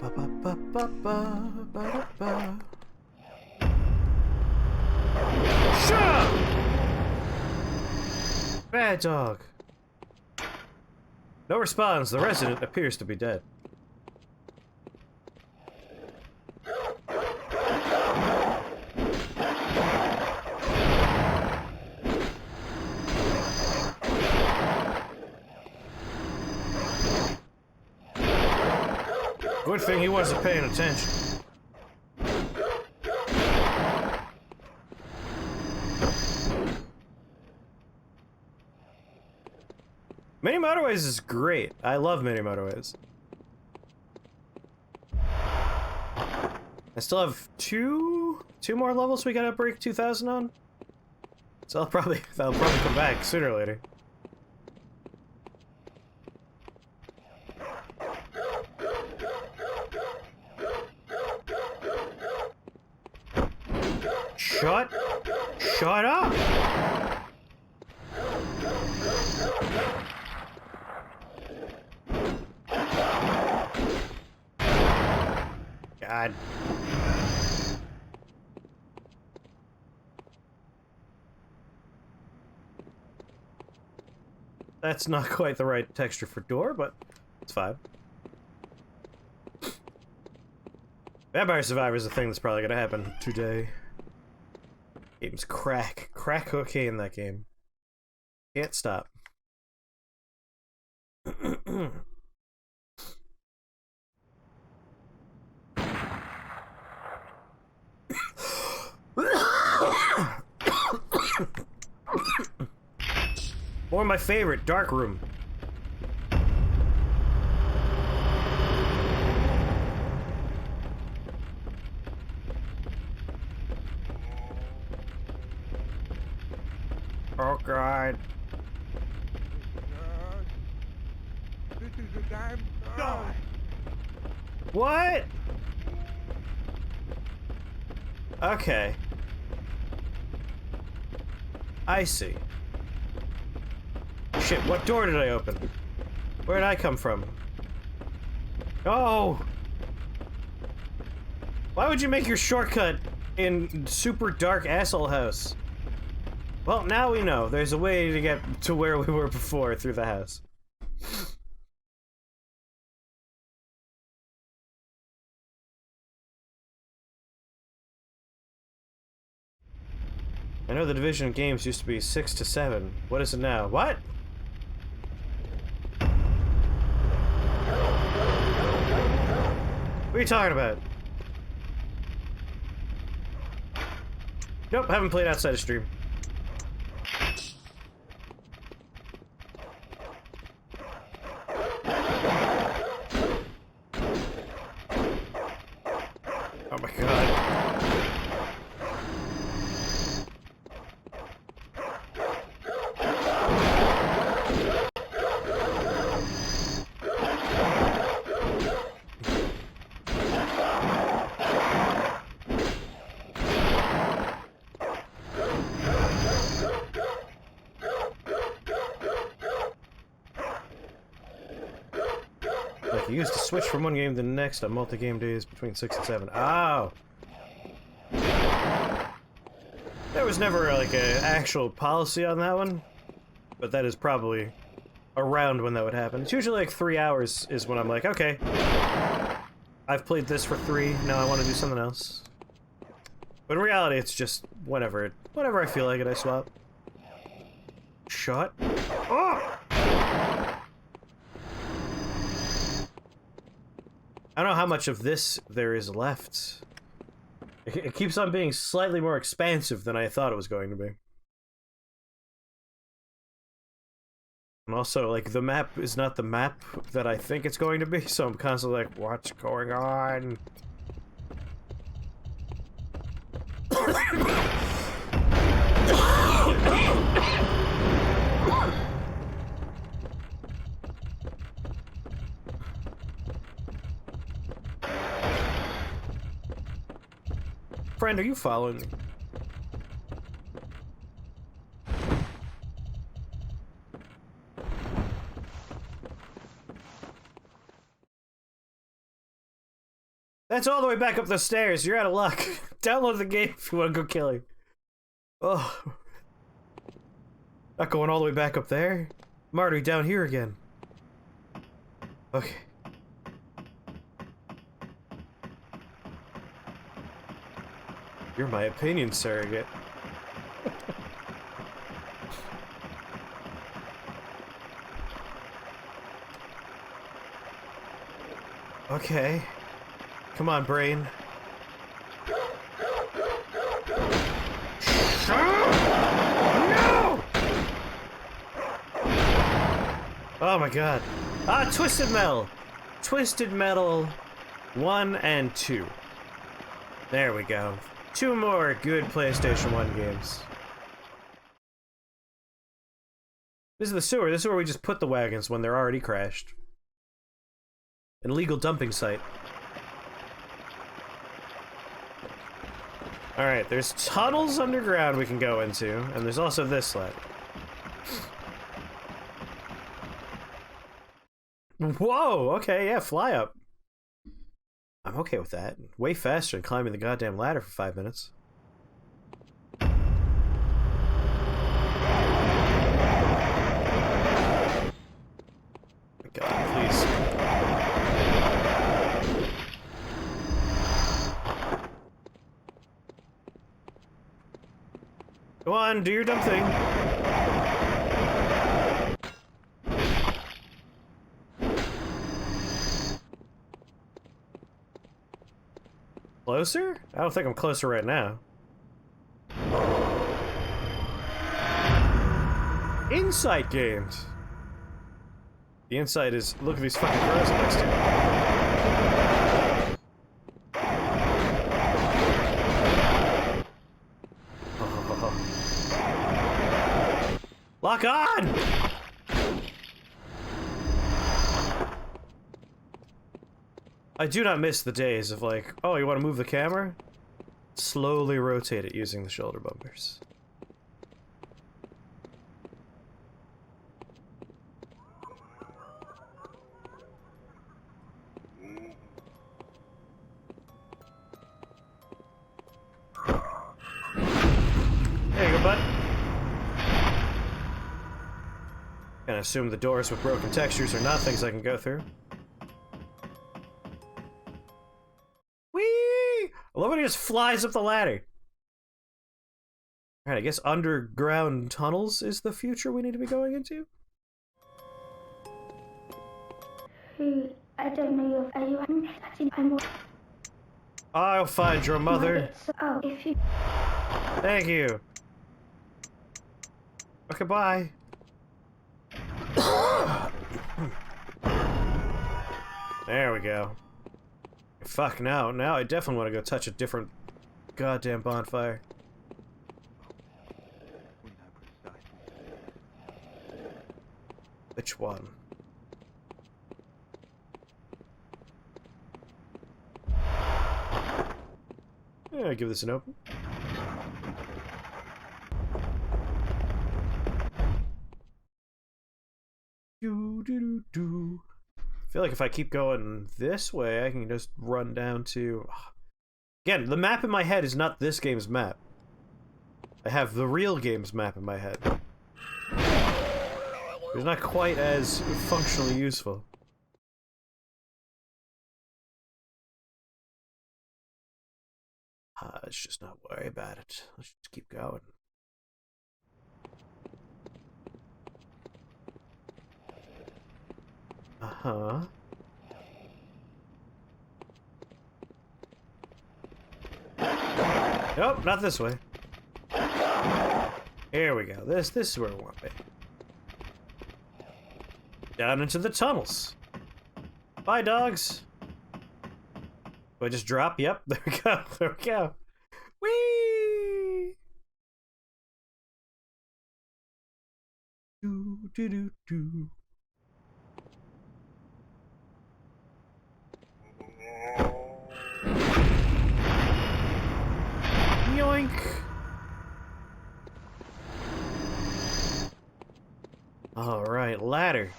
Ba, ba, ba, ba, ba, ba, ba. Shut up! Bad dog. No response. The resident appears to be dead. Good thing he wasn't paying attention. Mini motorways is great. I love mini motorways. I still have two more levels we gotta break 2000 on. So that'll probably come back sooner or later. Shut up! God. That's not quite the right texture for door, but it's fine. Vampire Survivor is a thing that's probably gonna happen today. Game's crack cocaine in that game. Can't stop. Or my favorite, Dark Room. Oh God. This is a damn gun. What? Okay. I see. Shit, what door did I open? Where did I come from? Oh! Why would you make your shortcut in super dark asshole house? Well, now we know. There's a way to get to where we were before through the house. I know the division of games used to be 6 to 7. What is it now? What? What are you talking about? Nope, haven't played outside of stream. Oh my God. Like, you used to switch from one game to the next on multi-game days between 6 and 7. Oh! There was never, like, an actual policy on that one, but that is probably around when that would happen. It's usually like 3 hours is when I'm like, okay, I've played this for 3, now I want to do something else. But in reality, it's just whenever I feel like it, I swap. Shut up! I don't know how much of this there is left. It keeps on being slightly more expansive than I thought it was going to be. And also, like, the map is not the map that I think it's going to be, so I'm constantly like, what's going on? Friend, are you following me? That's all the way back up the stairs. You're out of luck. Download the game if you want to go killing. Oh. Not going all the way back up there. I'm already down here again. Okay. You're my opinion surrogate. Okay. Come on, brain. No! Oh my god. Ah, Twisted Metal! Twisted Metal 1 and 2. There we go. 2 more good PlayStation 1 games. This is the sewer. This is where we just put the wagons when they're already crashed. An illegal dumping site. Alright, there's tunnels underground we can go into, and there's also this ladder. Whoa! Okay, yeah, fly up. I'm okay with that. Way faster than climbing the goddamn ladder for 5 minutes. God, please. Go on, do your dumb thing. Closer? I don't think I'm closer right now. Insight gained. The insight is, look at these fucking girls next to you. Lock on! I do not miss the days of like, oh, you want to move the camera? Slowly rotate it using the shoulder bumpers. There you go, bud. Gonna assume the doors with broken textures are not things I can go through. Whee! I love when he just flies up the ladder. Alright, I guess underground tunnels is the future we need to be going into? Hey, I don't know are you I'm I'll find your mother. Oh, if you... Thank you. Okay, bye. There we go. Fuck, now I definitely want to go touch a different goddamn bonfire. Which one? Yeah, give this an open. Do. I feel like if I keep going this way, I can just run down to... Again, the map in my head is not this game's map. I have the real game's map in my head. It's not quite as functionally useful. Let's just not worry about it. Let's just keep going. Uh-huh. Nope, not this way. Here we go. This is where we want to be. Down into the tunnels. Bye, dogs. Do I just drop? Yep, there we go. There we go. Whee! Do do do do. Yoink! Alright, ladder.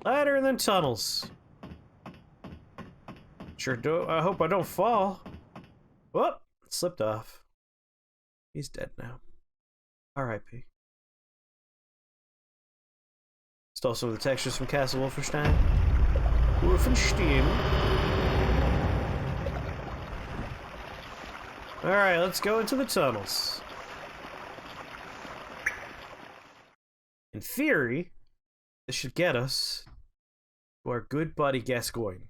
Ladder and then tunnels. Sure do. I hope I don't fall. Whoop! Slipped off. He's dead now. R.I.P. Stole some of the textures from Castle Wolfenstein. Wolfenstein. Alright, let's go into the tunnels. In theory, this should get us to our good buddy Gascoigne.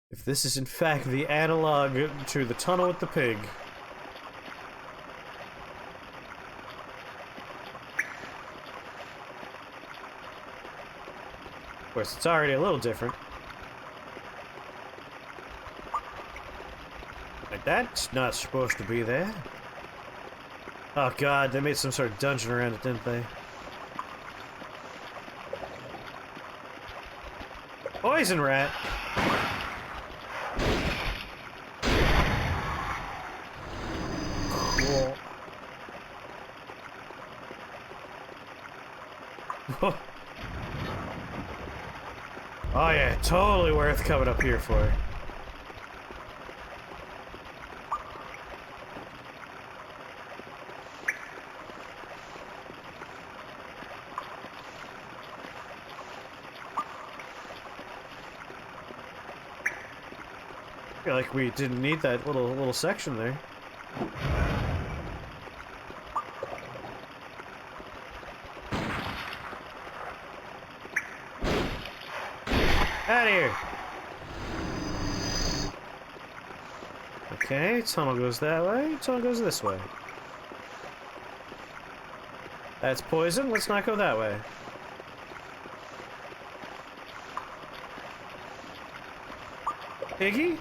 If this is in fact the analog to the tunnel with the pig. Of course, it's already a little different. Like, that's not supposed to be there. Oh god, they made some sort of dungeon around it, didn't they? Poison rat! Cool. Oh yeah, totally worth coming up here for. I feel like we didn't need that little section there. Out of here! Okay, tunnel goes that way, tunnel goes this way. That's poison, let's not go that way. Piggy?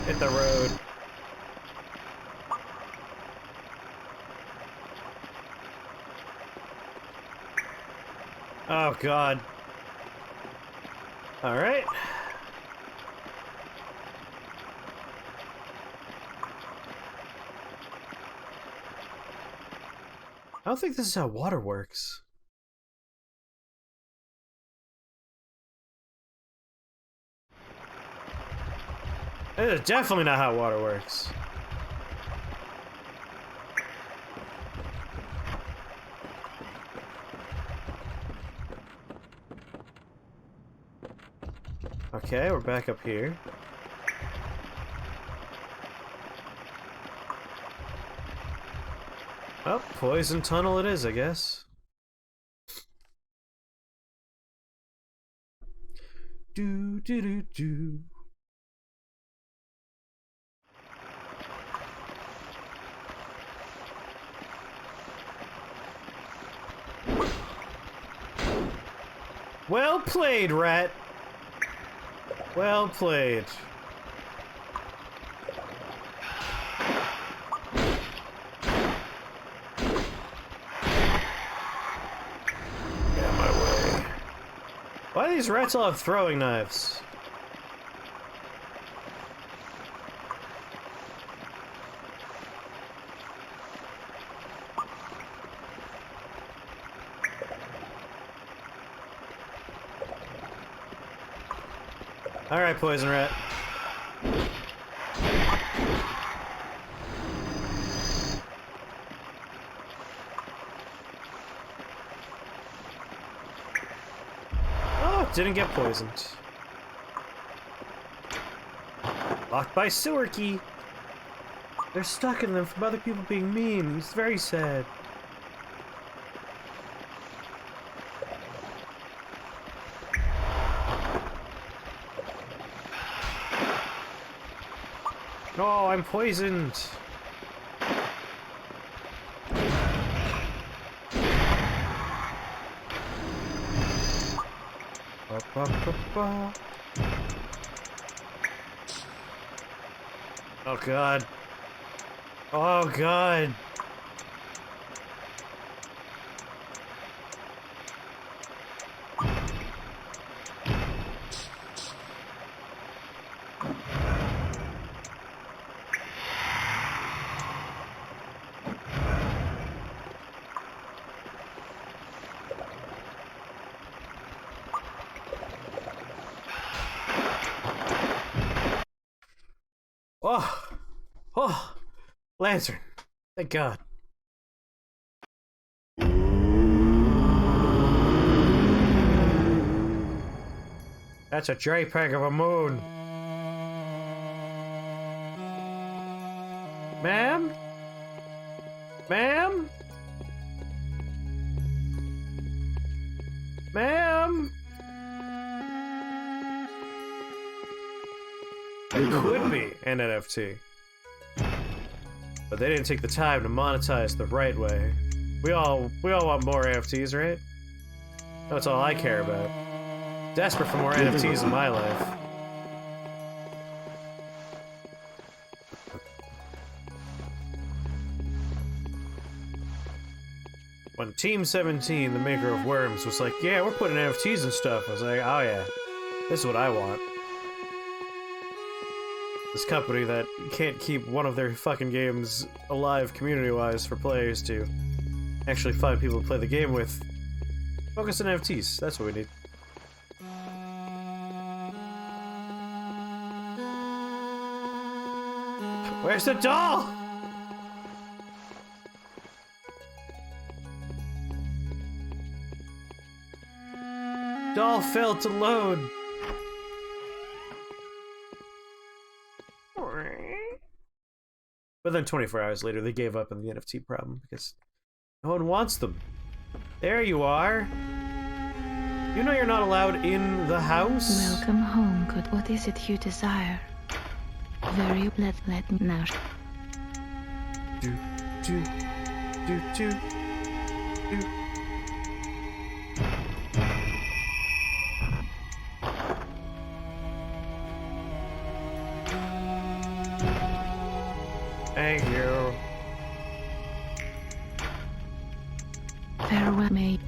Hit the road. Oh god. Alright. I don't think this is how water works. This is definitely not how water works. Okay, we're back up here. Oh, poison tunnel it is, I guess. Do do do do. Well played, rat. Well played. Get out of my way. Why do these rats all have throwing knives? Alright, poison rat. Oh, didn't get poisoned. Locked by sewer key. They're stuck in them from other people being mean. It's very sad. Oh, I'm poisoned. Oh god. Oh god. Oh! Oh! Lantern. Thank God. That's a JPEG of a moon. Ma'am? Ma'am? Ma'am? It could be an NFT. But they didn't take the time to monetize the right way. We all want more NFTs, right? That's all I care about. Desperate for more NFTs in my life. When Team 17, the maker of Worms, was like, yeah, we're putting NFTs and stuff, I was like, oh yeah, this is what I want. This company that can't keep one of their fucking games alive community-wise for players to actually find people to play the game with. Focus on NFTs, that's what we need. Where's the doll? Doll failed to load. But then 24 hours later, they gave up on the NFT problem because no one wants them. There you are. You know you're not allowed in the house? Welcome home, good. What is it you desire? Very let me know. Do, do, do, do, do. Thank you. Farewell, mate.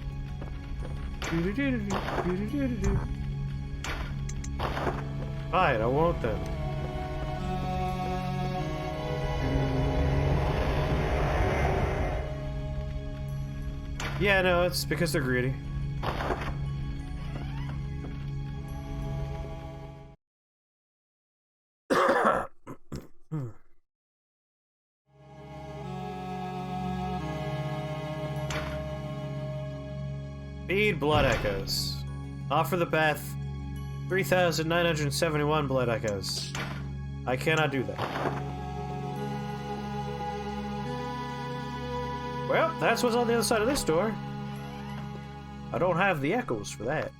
Fine, I won't then. Yeah, no, it's because they're greedy. Feed blood echoes. Offer the path 3,971 blood echoes. I cannot do that. Well, that's what's on the other side of this door. I don't have the echoes for that.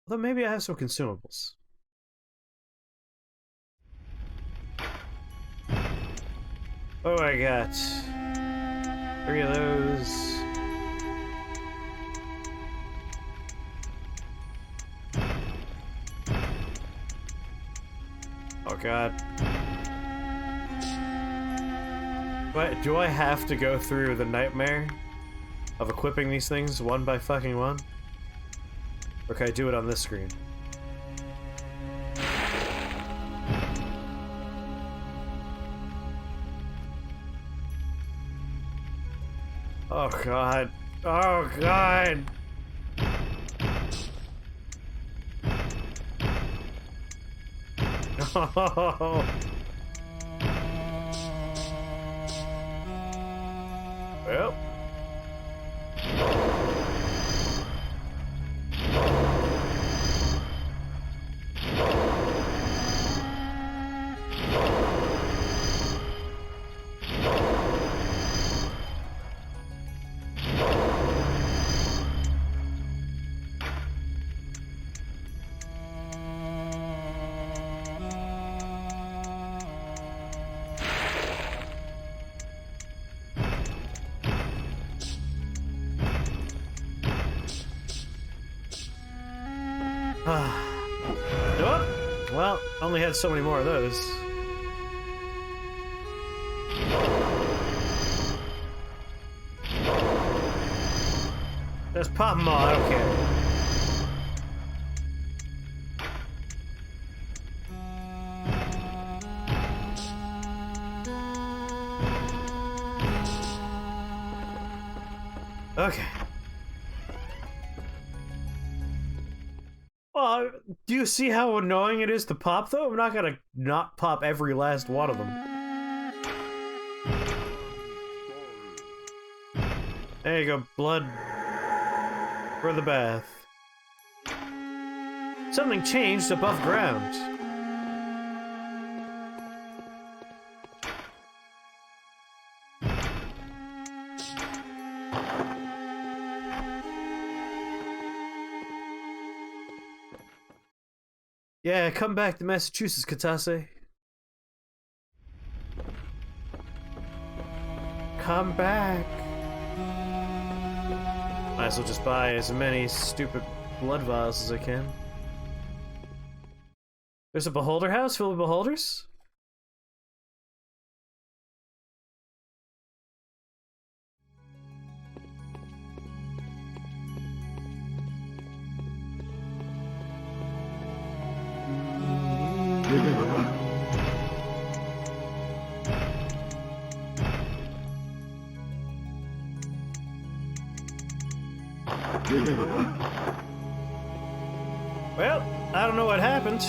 Although maybe I have some consumables. Oh, I got 3 of those. Oh god. What, do I have to go through the nightmare of equipping these things one by fucking one? Or can I do it on this screen? Oh god. Oh god! No! Well. Oh, well, only had so many more of those. Just pop them all, I don't care. Okay. Well, do you see how annoying it is to pop, though? I'm not gonna not pop every last one of them. There you go, blood for the bath. Something changed above ground. Yeah, come back to Massachusetts, Katase. Come back. Might as well just buy as many stupid blood vials as I can. There's a beholder house filled with beholders? Well, I don't know what happened.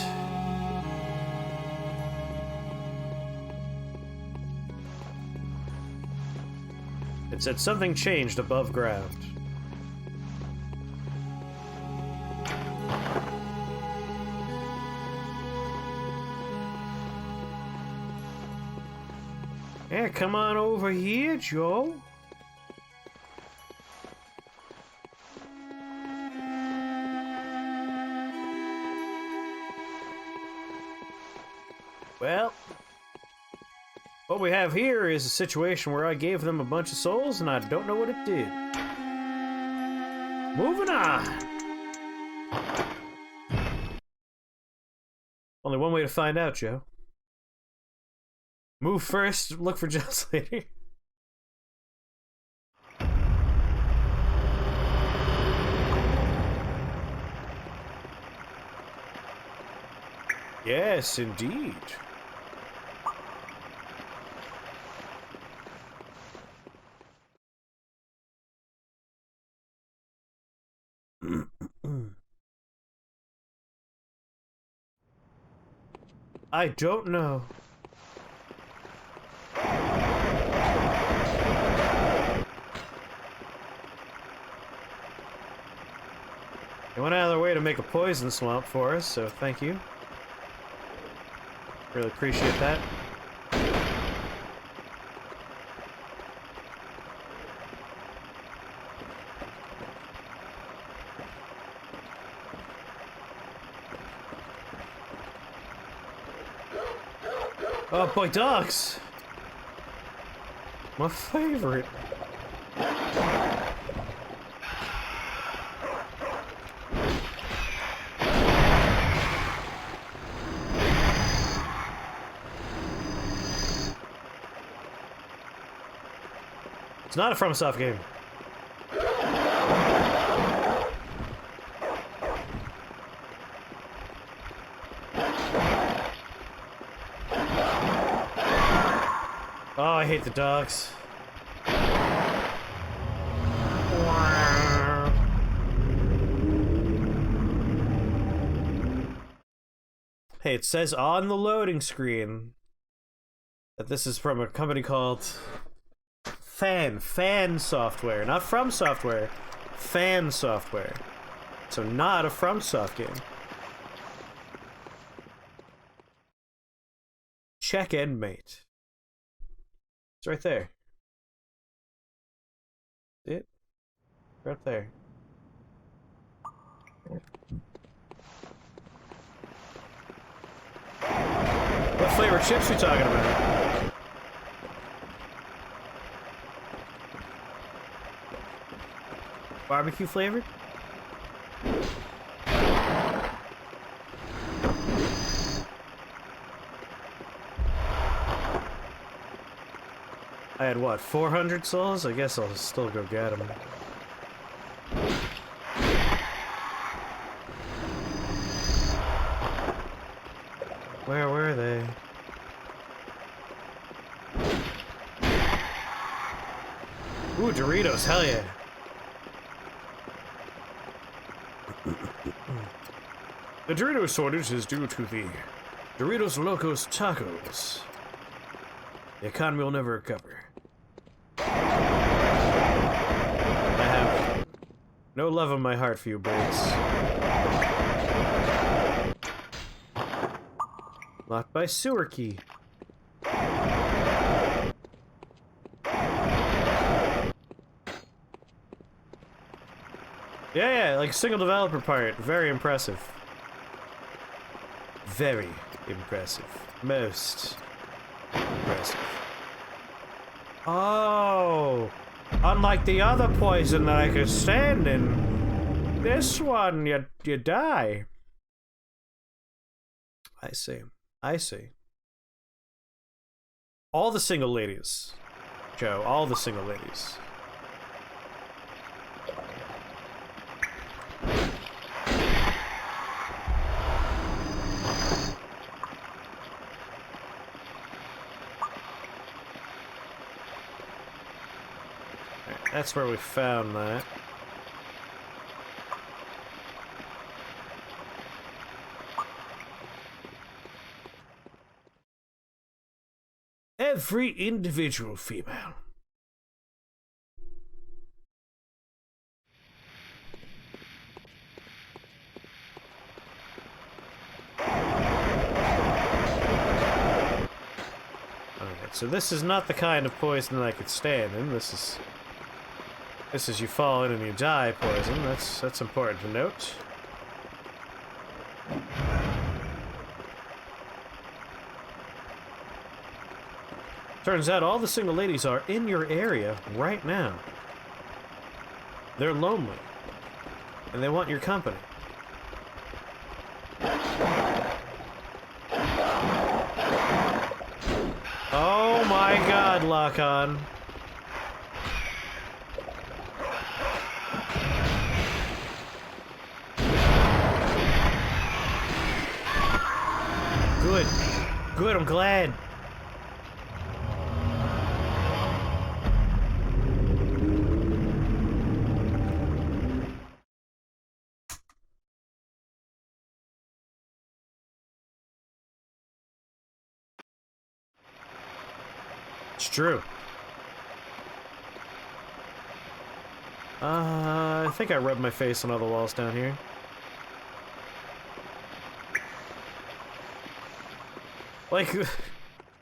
It said something changed above ground. Yeah, come on over here, Joe. Well, what we have here is a situation where I gave them a bunch of souls and I don't know what it did. Moving on! Only one way to find out, Joe. Move first, look for Jones later. Yes, indeed. I don't know. They went out of their way to make a poison swamp for us, so thank you. Really appreciate that. Oh boy, dogs! My favorite. It's not a FromSoft game. Oh, I hate the dogs. Hey, it says on the loading screen that this is from a company called Fan Software, not From Software, Fan Software. So not a FromSoft game. Check end, mate. It's right there. See it? Right there. What flavor chips are you talking about? Barbecue flavored? I had what, 400 souls? I guess I'll still go get them. Where were they? Ooh, Doritos, hell yeah. The Dorito shortage is due to the Doritos Locos Tacos. The economy will never recover. I have no love in my heart for you, birds. Locked by sewer key. Yeah, like single developer part. Very impressive. Very impressive. Most impressive. Oh! Unlike the other poison that I could stand in, this one, you die. I see. I see. All the single ladies. Joe, all the single ladies. That's where we found that. Every individual female. Alright, so this is not the kind of poison that I could stand in. This is you fall in and you die poison. That's important to note. Turns out all the single ladies are in your area right now. They're lonely. And they want your company. Oh my god, lock-on. Good. Good, I'm glad. It's true. I think I rubbed my face on all the walls down here. Like,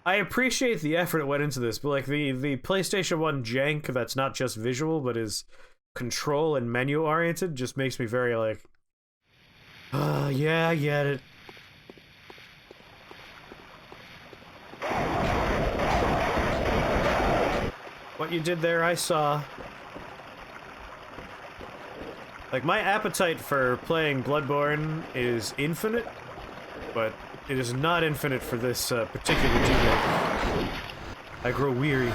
I appreciate the effort that went into this, but like the PlayStation 1 jank that's not just visual, but is control and menu oriented just makes me very like, yeah, I get it. What you did there, I saw. Like, my appetite for playing Bloodborne is infinite, but it is not infinite for this particular remake. I grow weary.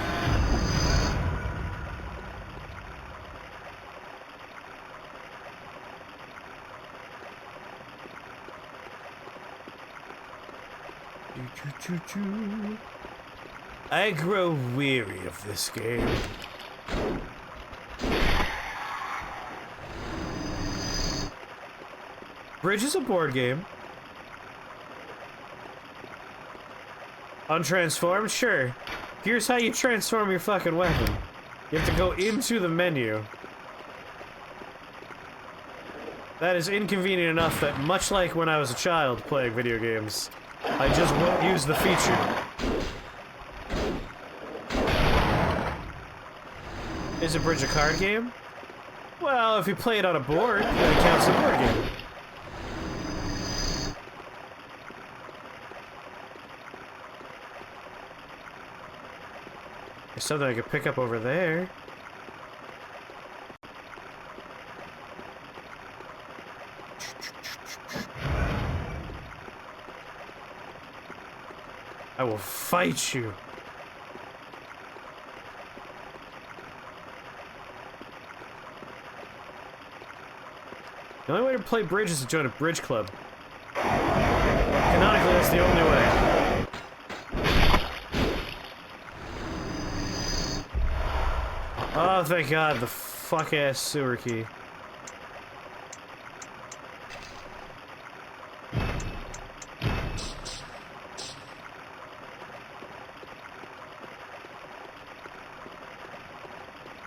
I grow weary of this game. Bridge is a board game. Untransformed? Sure. Here's how you transform your fucking weapon. You have to go into the menu. That is inconvenient enough that, much like when I was a child playing video games, I just won't use the feature. Is a bridge a card game? Well, if you play it on a board, then it counts as a board game. There's something I could pick up over there. I will fight you. The only way to play bridge is to join a bridge club. Canonically, that's the only way. Oh, thank God, the fuck-ass sewer key.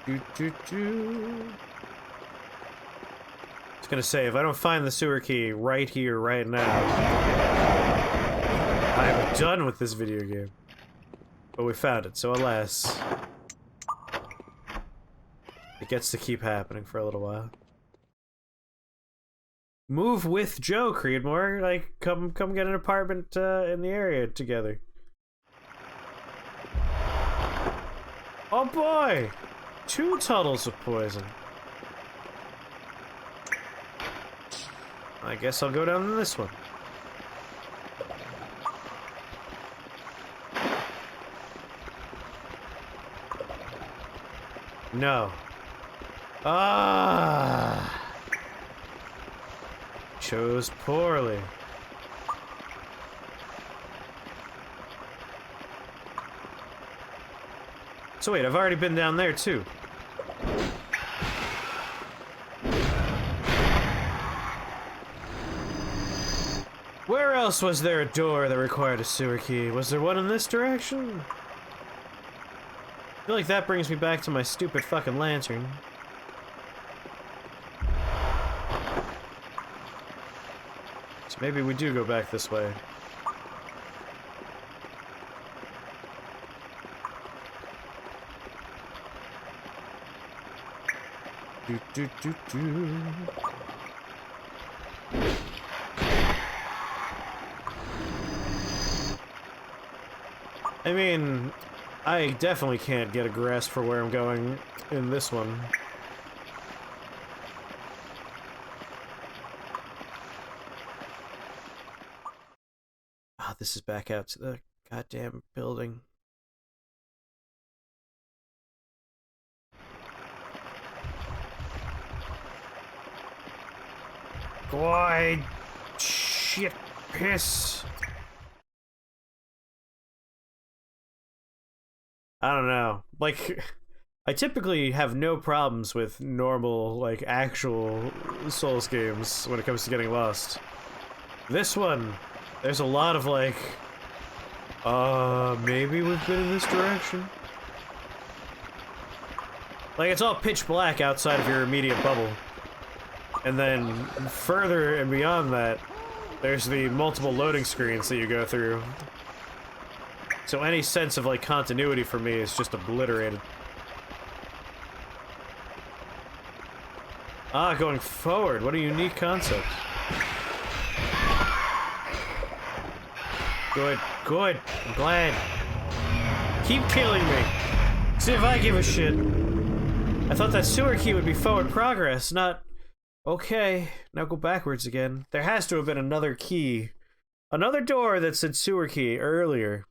I was gonna say, if I don't find the sewer key right here, right now, I'm done with this video game. But we found it, so alas. It gets to keep happening for a little while. Move with Joe, Creedmoor. Like, come get an apartment in the area together. Oh boy! 2 tunnels of poison. I guess I'll go down to this one. No. Ah! Chose poorly. So wait, I've already been down there too. Where else was there a door that required a sewer key? Was there one in this direction? I feel like that brings me back to my stupid fucking lantern. So maybe we do go back this way. I mean, I definitely can't get a grasp for where I'm going in this one. Ah, this is back out to the goddamn building. Boy, shit, piss. I don't know. Like, I typically have no problems with normal, like, actual Souls games when it comes to getting lost. This one, there's a lot of, like, maybe we've been in this direction? Like, it's all pitch black outside of your immediate bubble. And then, further and beyond that, there's the multiple loading screens that you go through. So any sense of, like, continuity for me is just obliterated. Ah, going forward. What a unique concept. Good, good. I'm glad. Keep killing me. See if I give a shit. I thought that sewer key would be forward progress, not... Okay, now go backwards again. There has to have been another key. Another door that said sewer key earlier.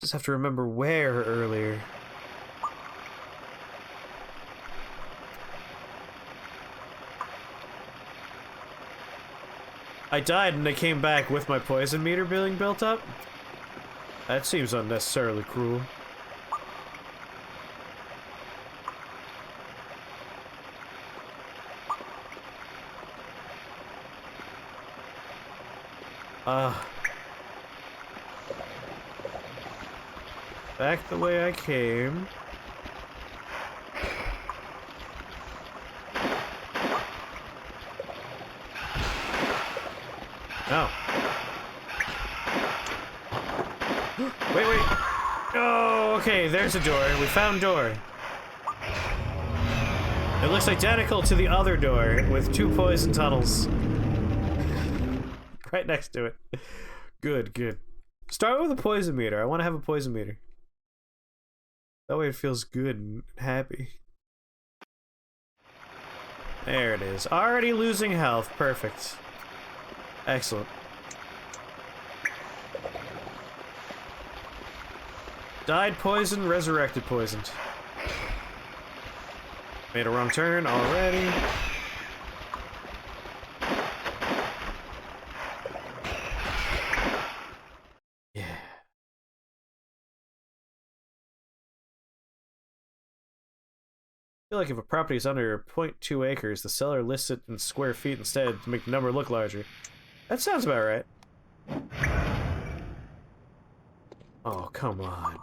Just have to remember where earlier. I died and I came back with my poison meter being built up? That seems unnecessarily cruel. Back the way I came. Oh. Wait, wait. Oh, okay, there's a door. We found door. It looks identical to the other door with 2 poison tunnels. Right next to it. Good, good. Start with a poison meter. I want to have a poison meter. That way it feels good and happy. There it is. Already losing health. Perfect. Excellent. Died poisoned, resurrected poisoned. Made a wrong turn already. I feel like if a property is under 0.2 acres, the seller lists it in square feet instead to make the number look larger. That sounds about right. Oh, come on.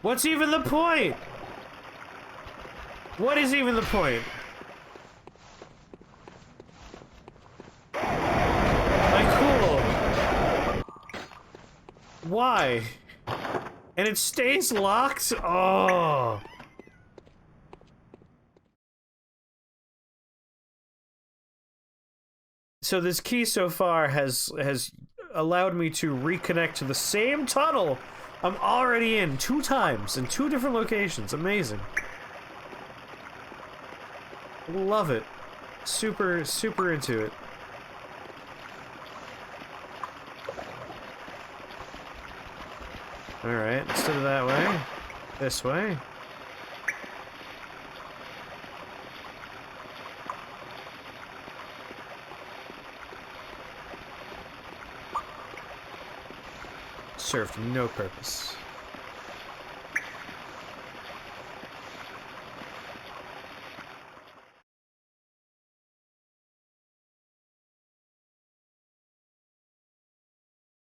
What's even the point? What is even the point? Like, cool. Why? And it stays locked? Oh. So this key so far has allowed me to reconnect to the same tunnel I'm already in 2 times in 2 different locations. Amazing. Love it. Super, super into it. Alright, instead of that way, this way. Served no purpose.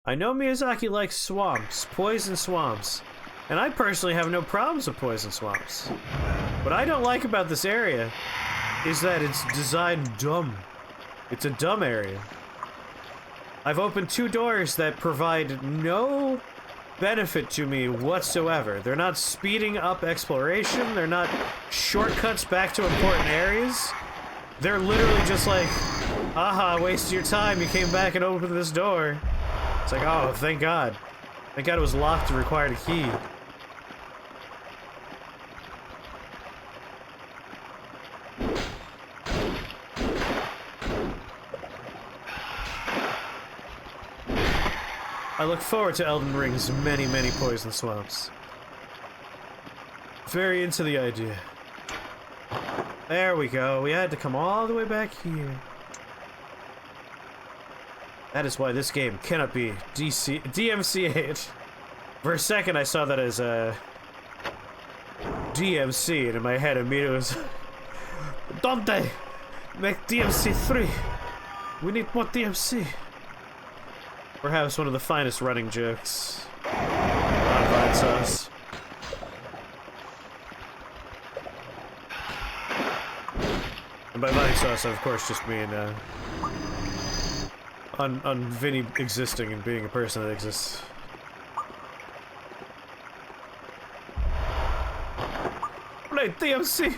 I know Miyazaki likes swamps, poison swamps, and I personally have no problems with poison swamps. What I don't like about this area is that it's designed dumb. It's a dumb area. I've opened 2 doors that provide no benefit to me whatsoever. They're not speeding up exploration, they're not shortcuts back to important areas. They're literally just like, aha, wasted your time, you came back and opened this door. It's like, oh, thank God. Thank God it was locked and required a key. I look forward to Elden Ring's many, many poison swamps. Very into the idea. There we go. We had to come all the way back here. That is why this game cannot be DMCA'd. For a second I saw that as a DMC, and in my head immediately was Dante! Make DMC 3! We need more DMC! Perhaps one of the finest running jokes on Vine Sauce. And by Vine Sauce, I of course just mean, on Vinny existing and being a person that exists. Right, DMC!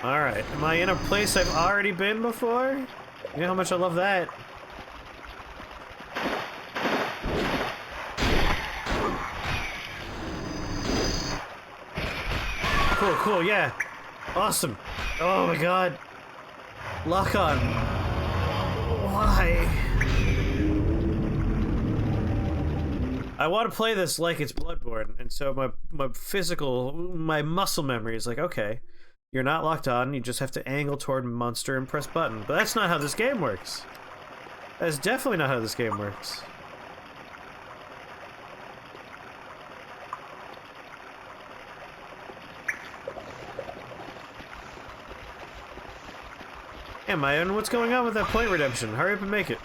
Alright, am I in a place I've already been before? You know how much I love that. Cool, cool, yeah. Awesome. Oh my God. Lock on. Why? I want to play this like it's Bloodborne, and so my muscle memory is like, okay, you're not locked on, you just have to angle toward monster and press button. But that's not how this game works. That's definitely not how this game works. Yeah, Mayan, what's going on with that point redemption? Hurry up and make it.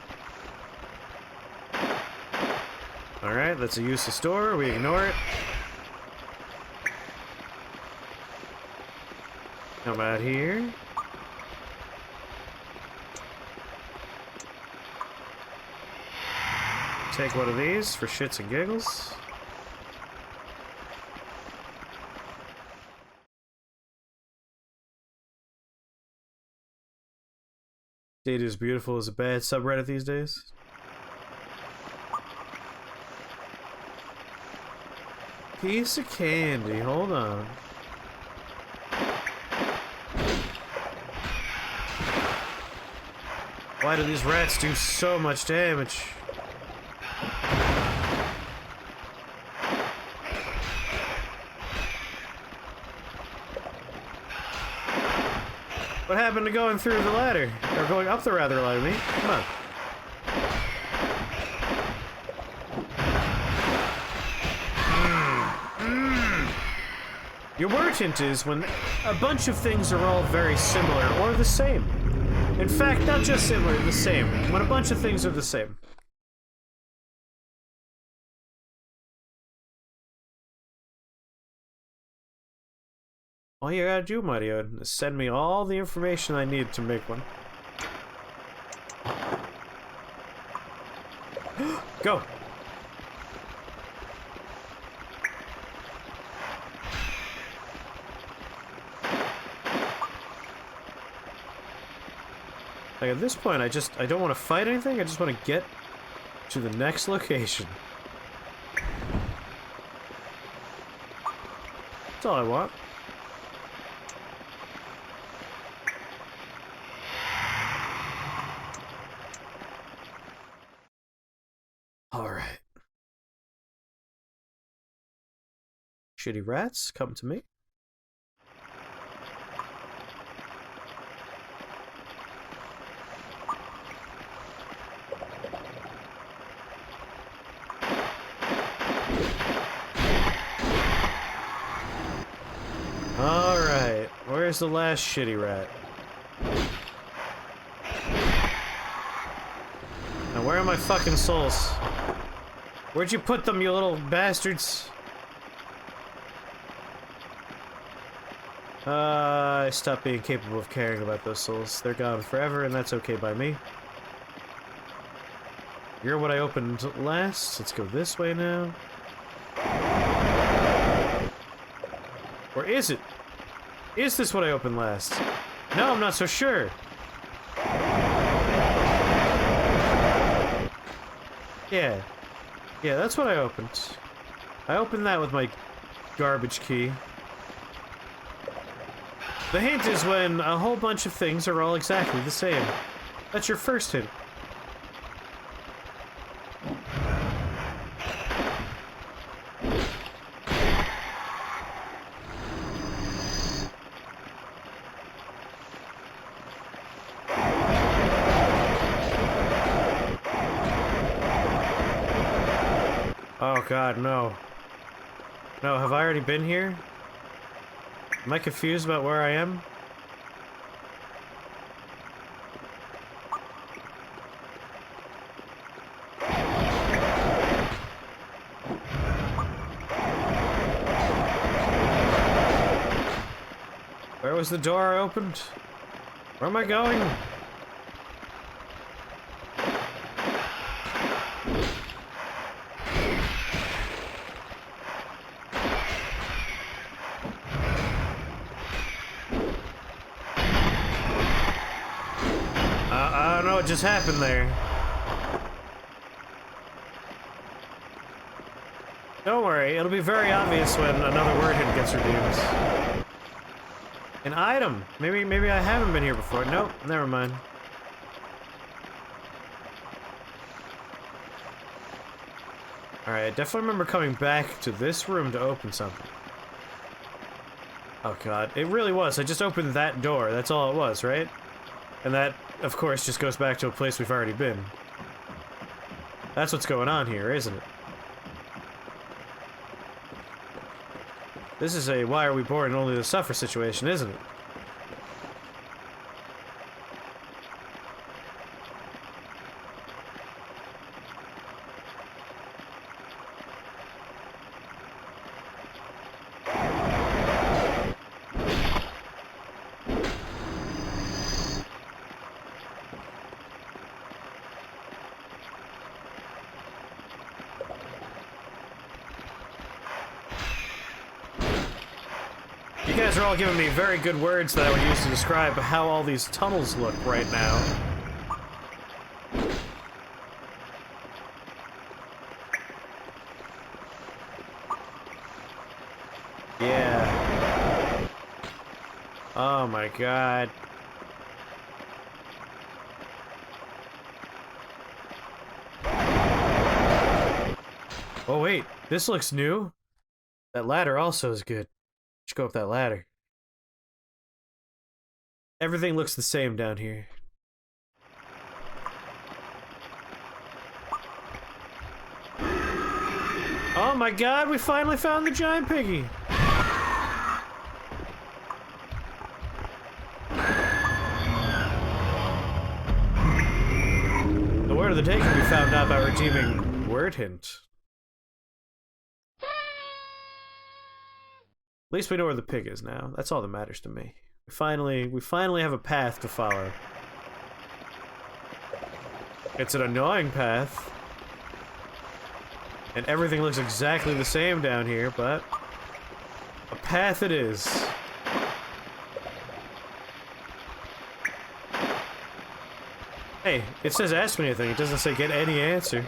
Alright, that's a useless door, we ignore it. Come out here. Take one of these for shits and giggles. Data is beautiful is a bad subreddit these days. Piece of candy, hold on. Why do these rats do so much damage? What happened to going through the ladder? Or going up the ladder, I mean? Come on. Your word hint is when a bunch of things are all very similar or the same. In fact, not just similar, the same. When a bunch of things are the same. All you gotta do, Mario, is send me all the information I need to make one. Go! Like, at this point, I don't want to fight anything, I just want to get to the next location. That's all I want. Alright. Shitty rats, come to me. Alright, where's the last shitty rat? Now where are my fucking souls? Where'd you put them, you little bastards? I stopped being capable of caring about those souls. They're gone forever, and that's okay by me. You're what I opened last. Let's go this way now. Or is it? Is this what I opened last? No, I'm not so sure. Yeah. Yeah, that's what I opened. I opened that with my garbage key. The hint is when a whole bunch of things are all exactly the same. That's your first hint. Oh god, no. No, have I already been here? Am I confused about where I am? Where was the door I opened? Where am I going? I don't know what just happened there. Don't worry, it'll be very obvious when another word hint gets redeemed. An item! Maybe I haven't been here before. Nope, never mind. Alright, I definitely remember coming back to this room to open something. Oh god, it really was. I just opened that door, that's all it was, right? And that, of course, just goes back to a place we've already been. That's what's going on here, isn't it? This is a why are we born only to suffer situation, isn't it? You guys are all giving me very good words that I would use to describe how all these tunnels look right now. Yeah. Oh my god. Oh wait, this looks new. That ladder also is good. Let's go up that ladder. Everything looks the same down here. Oh my god, we finally found the giant piggy! the day can be found out by redeeming word hint. At least we know where the pig is now. That's all that matters to me. We finally have a path to follow. It's an annoying path. And everything looks exactly the same down here, but a path it is. Hey, it says ask me anything, it doesn't say get any answer.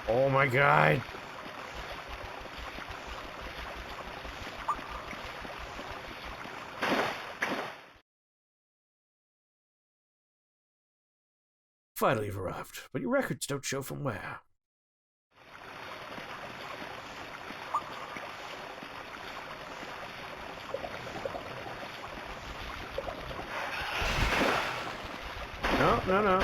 Oh my god. Finally you've arrived, but your records don't show from where. No.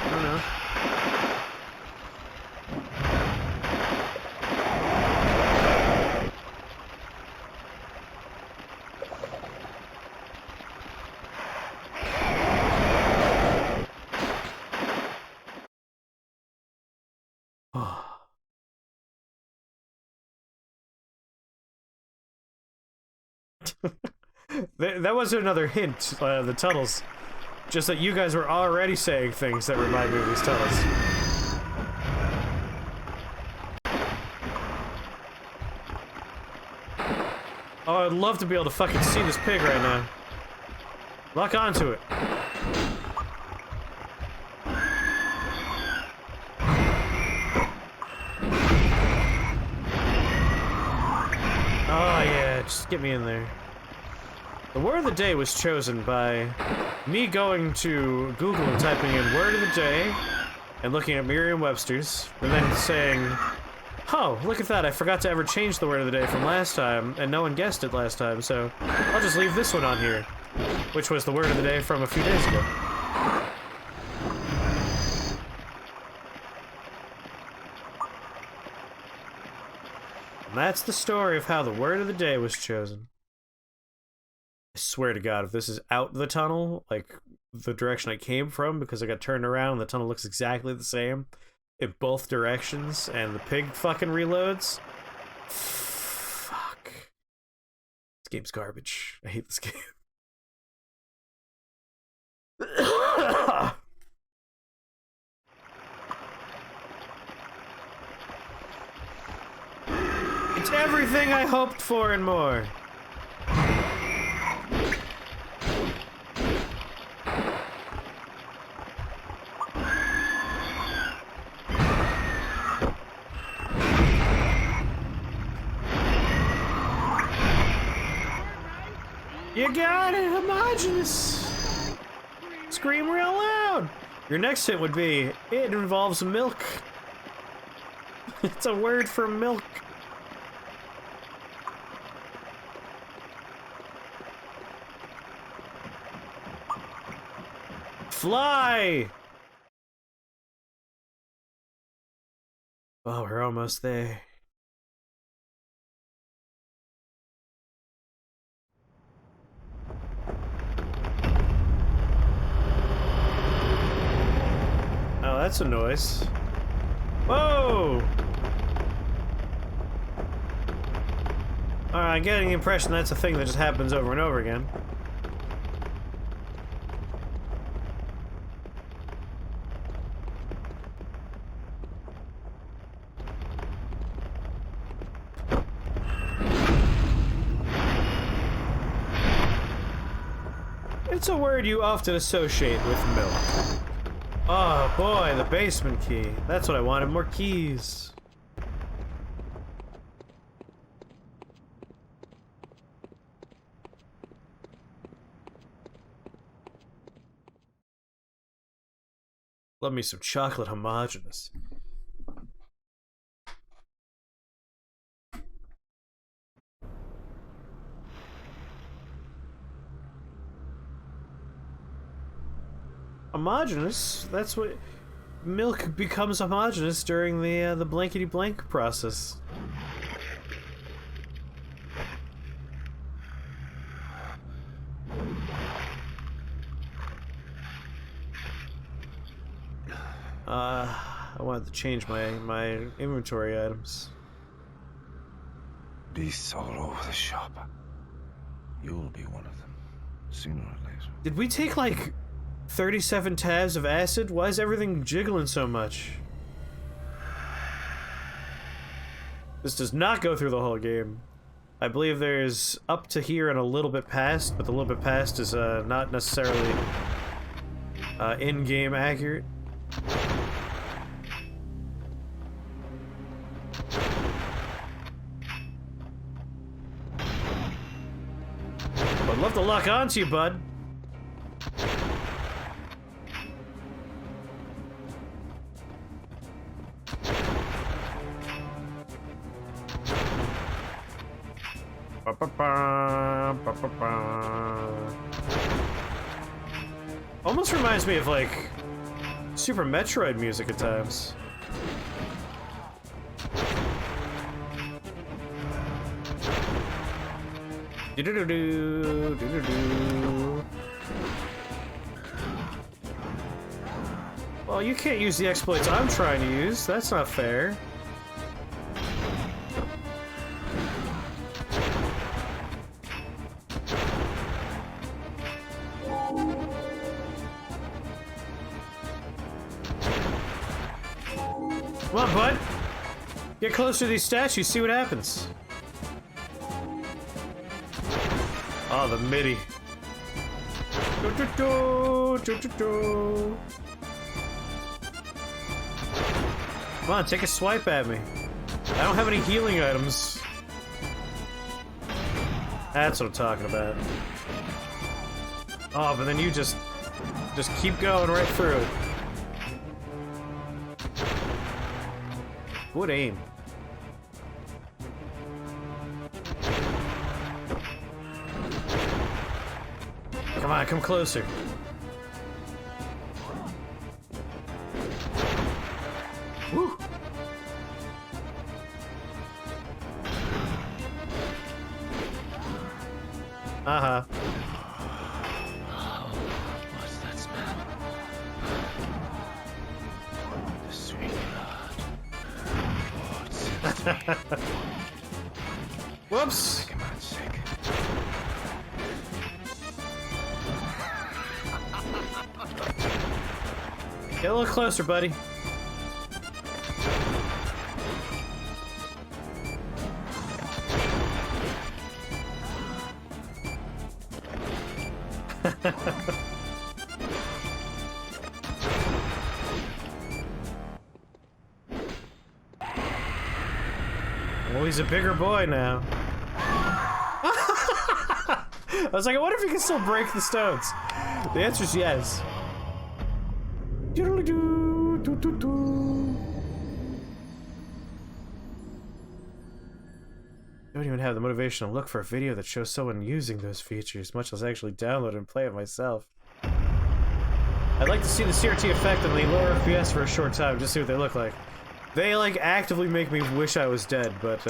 That was another hint, the tunnels. Just that you guys were already saying things that remind me of these tunnels. Oh, I'd love to be able to fucking see this pig right now. Lock onto it. Oh yeah, just get me in there. The word of the day was chosen by me going to Google and typing in word of the day and looking at Merriam-Webster's and then saying, oh, look at that, I forgot to ever change the word of the day from last time and no one guessed it last time, so I'll just leave this one on here, which was the word of the day from a few days ago. And that's the story of how the word of the day was chosen. I swear to God, if this is out the tunnel, like the direction I came from, because I got turned around, the tunnel looks exactly the same in both directions, and the pig fucking reloads. Fuck. This game's garbage. I hate this game. It's everything I hoped for and more. You got it, homogeneous. Scream real loud. Your next hint would be, it involves milk. It's a word for milk. Fly! Oh, we're almost there. Oh, that's a noise. Whoa! Alright, I'm getting the impression that's a thing that just happens over and over again. It's a word you often associate with milk. Oh boy, the basement key. That's what I wanted, more keys. Love me some chocolate homogeneous. Homogeneous? That's what... Milk becomes homogeneous during the blankety-blank process. I wanted to change my inventory items. Beasts all over the shop. You'll be one of them, sooner or later. Did we take like 37 tabs of acid? Why is everything jiggling so much? This does not go through the whole game. I believe there's up to here and a little bit past, but the little bit past is not necessarily in-game accurate. I'd love to lock onto you, bud. Almost reminds me of like Super Metroid music at times. Do-do-do-do, do-do-do. Well, you can't use the exploits I'm trying to use. That's not fair. Come on, bud. Get closer to these statues, see what happens. Oh, the MIDI. Come on, take a swipe at me. I don't have any healing items. That's what I'm talking about. Oh, but then you just keep going right through it. Good aim. Come on, come closer. Woo! Uh-huh. What's that smell? The sweet blood. Whoops! Make a man sick. Get a little closer, buddy. Well, he's a bigger boy now. I was like, I wonder if he can still break the stones. The answer is yes. I don't even have the motivation to look for a video that shows someone using those features, much less actually download and play it myself. I'd like to see the CRT effect on the lower FPS for a short time, just see what they look like. They, like, actively make me wish I was dead, but,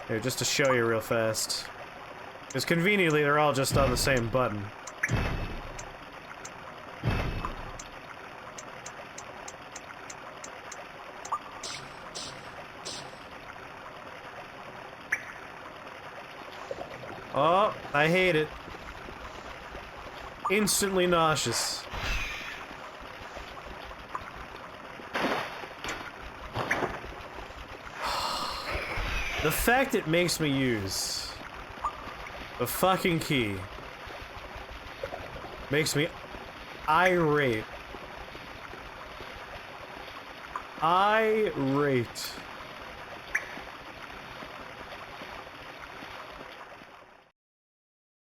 here, just to show you real fast. Because conveniently, they're all just on the same button. Oh, I hate it. Instantly nauseous. The fact it makes me use the fucking key makes me irate. Irate.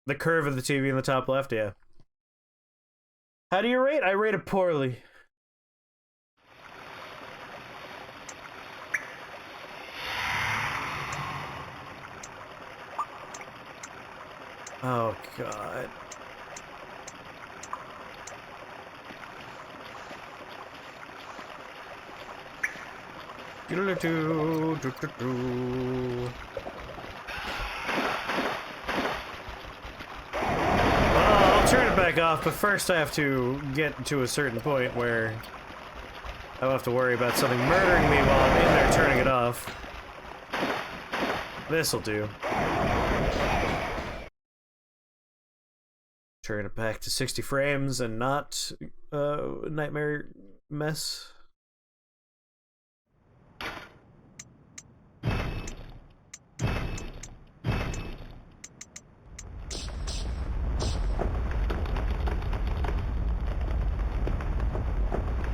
The curve of the TV in the top left, yeah. How do you rate? I rate it poorly. Oh, God. Oh, I'll turn it back off, but first I have to get to a certain point where I don't have to worry about something murdering me while I'm in there turning it off. This'll do. Turn it back to 60 frames and not nightmare mess.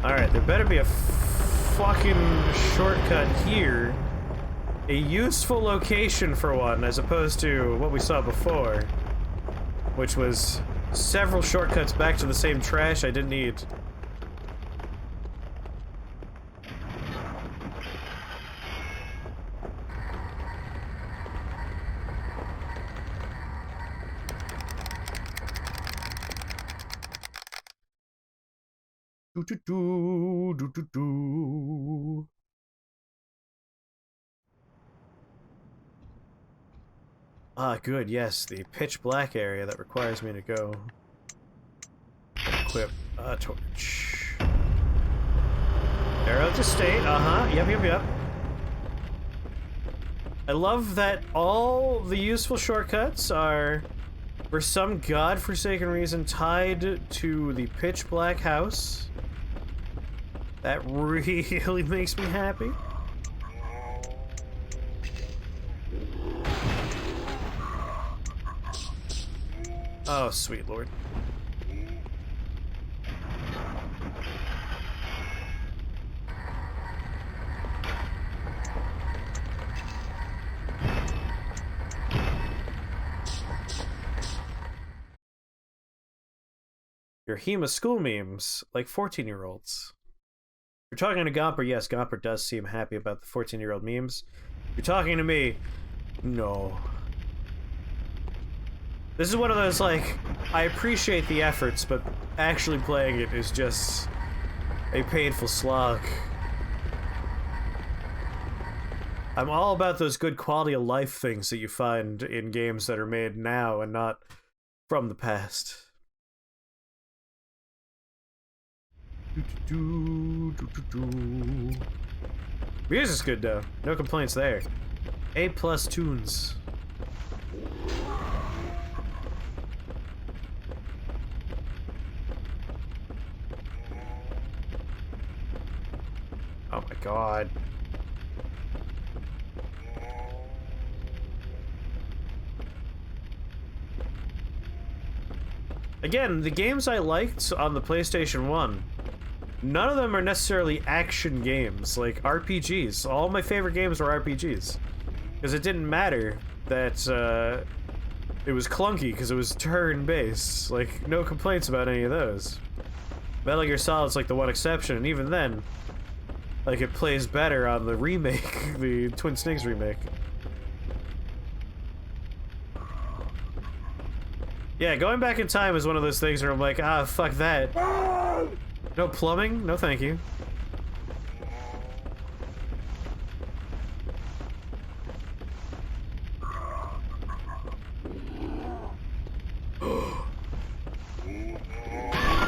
Alright, there better be a fucking shortcut here. A useful location for one, as opposed to what we saw before, which was several shortcuts back to the same trash I didn't need. Do do do do do do. Ah, good, yes, the pitch black area that requires me to go equip a torch. Arrow to state, yep. I love that all the useful shortcuts are, for some godforsaken reason, tied to the pitch black house. That really makes me happy. Oh, sweet lord. Your HEMA school memes, like 14-year-olds. You're talking to Gomper, yes, Gomper does seem happy about the 14-year-old memes. You're talking to me, no. This is one of those, like, I appreciate the efforts, but actually playing it is just a painful slog. I'm all about those good quality of life things that you find in games that are made now and not from the past. Music's good though, no complaints there. A+ tunes. Oh my god. Again, the games I liked on the PlayStation 1, none of them are necessarily action games, like RPGs. All my favorite games were RPGs. Because it didn't matter that it was clunky, because it was turn-based. Like, no complaints about any of those. Metal Gear Solid's like the one exception, and even then, like, it plays better on the remake, the Twin Snakes remake. Yeah, going back in time is one of those things where I'm like, ah, fuck that. No plumbing? No thank you.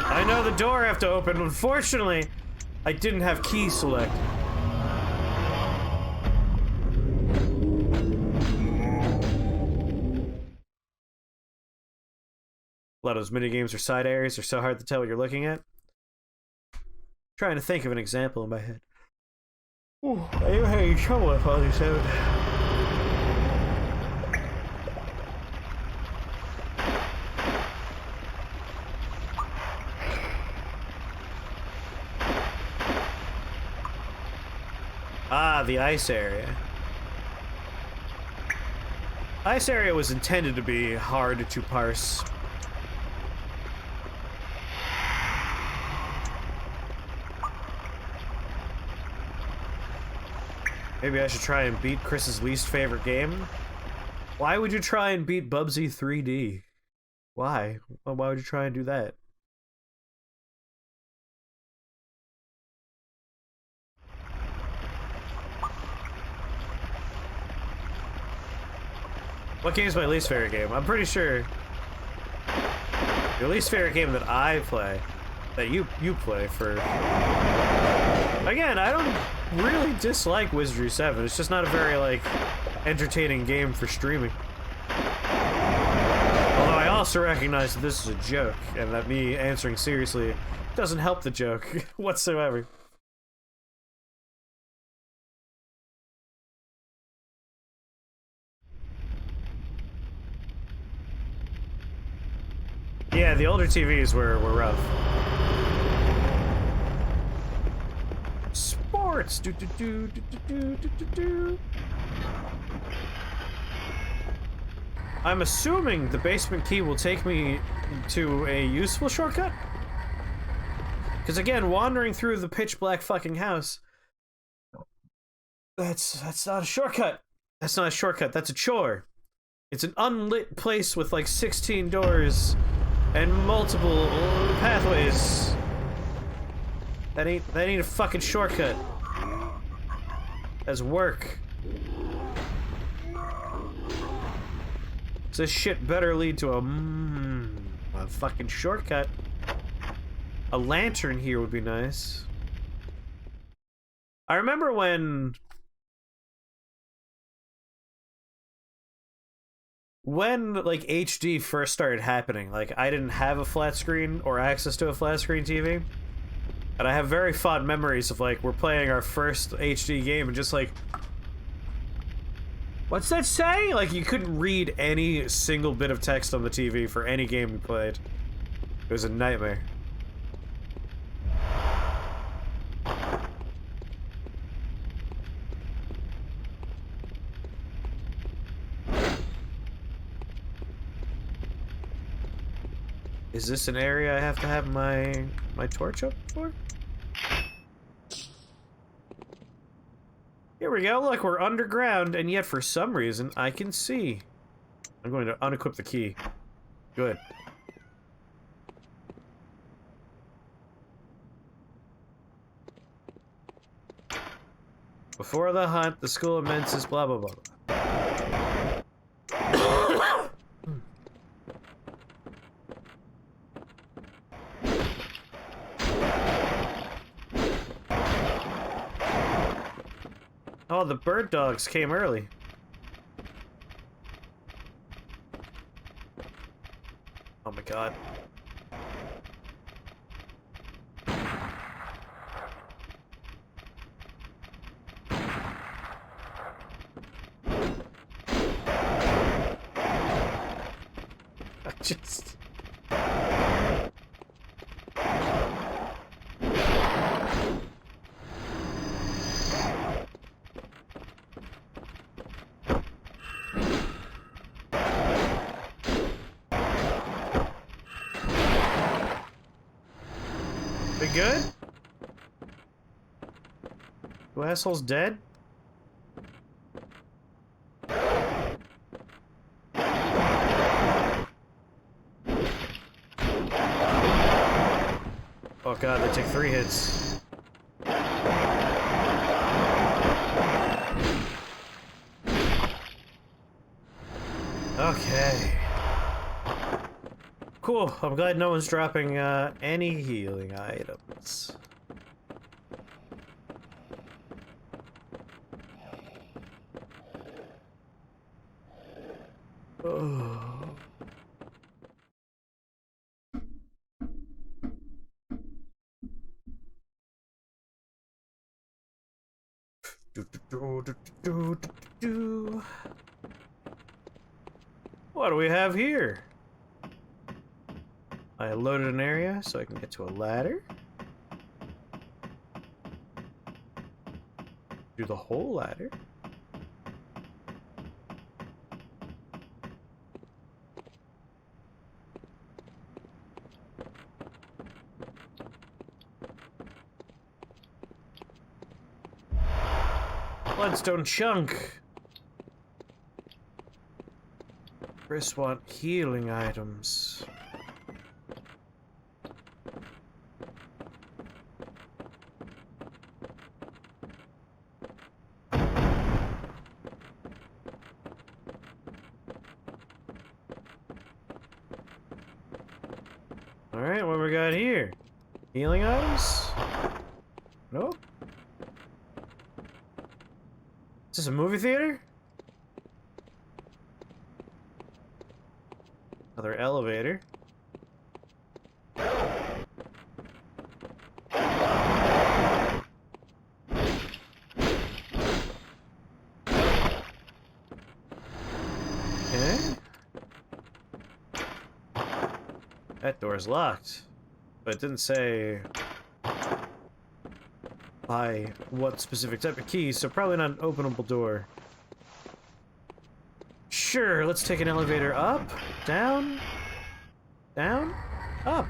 I know the door I have to open. Unfortunately, I didn't have key select. A lot of those minigames or side areas are so hard to tell what you're looking at. Trying to think of an example in my head. Ooh, I'm having trouble with all these out. Ah, the ice area. Ice area was intended to be hard to parse. Maybe I should try and beat Chris's least favorite game? Why would you try and beat Bubsy 3D? Why? Why would you try and do that? What game's my least favorite game? I'm pretty sure Your least favorite game that I play, that you play for... Again, I don't really dislike Wizardry 7. It's just not a very, like, entertaining game for streaming. Although I also recognize that this is a joke, and that me answering seriously doesn't help the joke whatsoever. Yeah, the older TVs were rough. Sports! Do do do do do do do do. I'm assuming the basement key will take me to a useful shortcut? Because again, wandering through the pitch black fucking house, that's not a shortcut. That's not a shortcut, that's a chore. It's an unlit place with like 16 doors and multiple pathways. That ain't a fucking shortcut. That's work. So this shit better lead to a fucking shortcut. A lantern here would be nice. I remember when like HD first started happening, like I didn't have a flat screen or access to a flat screen TV. And I have very fond memories of like we're playing our first HD game and just like, what's that say? Like you couldn't read any single bit of text on the TV for any game we played. It was a nightmare. Is this an area I have to have my torch up for? Here we go, look, we're underground, and yet for some reason I can see. I'm going to unequip the key. Good. Before the hunt, the school immenses, blah blah blah. Oh, the bird dogs came early. Oh my god. I just... We good? Two assholes dead? Oh god, they take 3 hits. Okay. Cool, I'm glad no one's dropping any healing items. Oh. What do we have here? I loaded an area so I can get to a ladder. Do the whole ladder. Bloodstone chunk. Chris want healing items. Alright, what we got here? Healing items? Nope. Is this a movie theater? Another elevator. Okay. That door's locked. But it didn't say by what specific type of key, so probably not an openable door. Sure, let's take an elevator up, down, down, up.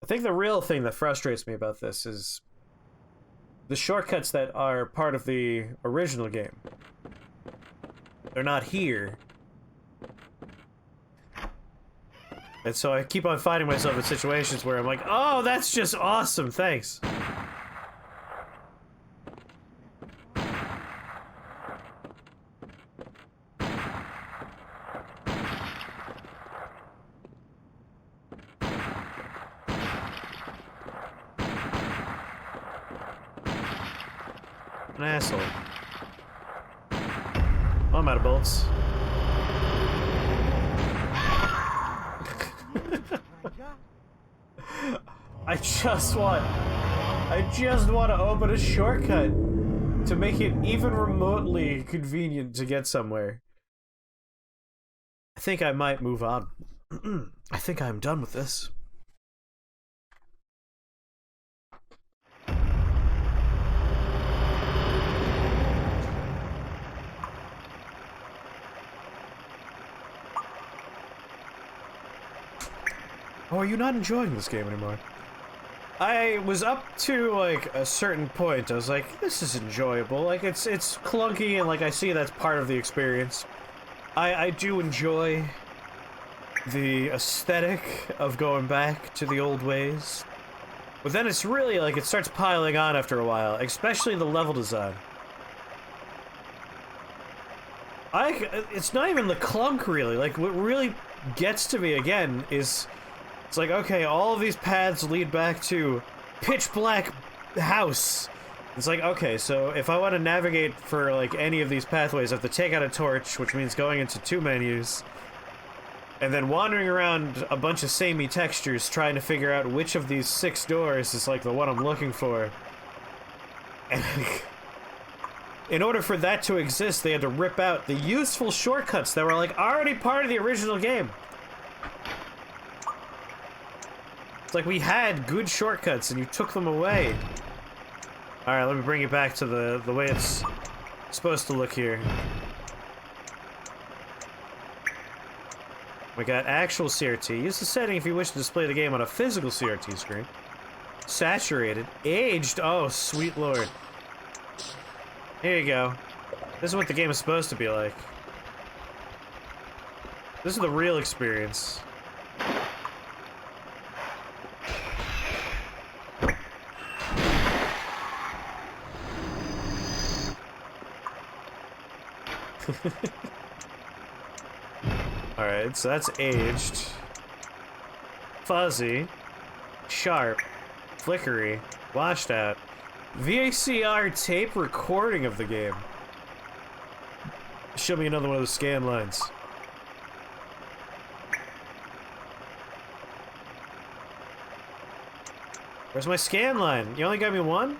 I think the real thing that frustrates me about this is the shortcuts that are part of the original game. They're not here. And so I keep on finding myself in situations where I'm like, oh, that's just awesome, thanks. An asshole. Oh, I'm out of bullets. I just want to open a shortcut to make it even remotely convenient to get somewhere. I think I might move on. I think I'm done with this. Oh, are you not enjoying this game anymore? I was up to, like, a certain point. I was like, this is enjoyable. Like, it's clunky, and, like, I see that's part of the experience. I do enjoy the aesthetic of going back to the old ways. But then it's really, like, it starts piling on after a while, especially the level design. It's not even the clunk, really. Like, what really gets to me, again, is... It's like, okay, all of these paths lead back to pitch black house. It's like, okay, so if I want to navigate for, like, any of these pathways, I have to take out a torch, which means going into 2 menus, and then wandering around a bunch of samey textures trying to figure out which of these 6 doors is, like, the one I'm looking for. And, in order for that to exist, they had to rip out the useful shortcuts that were, like, already part of the original game. It's like we had good shortcuts and you took them away. Alright, let me bring you back to the way it's supposed to look here. We got actual CRT. Use the setting if you wish to display the game on a physical CRT screen. Saturated. Aged. Oh, sweet lord. Here you go. This is what the game is supposed to be like. This is the real experience. Alright, so that's aged. Fuzzy. Sharp. Flickery. Washed out. VCR tape recording of the game. Show me another one of those scan lines. Where's my scan line? You only got me one?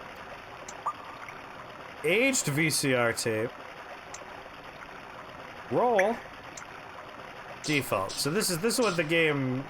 Aged VCR tape. Roll. Default. So this is what the game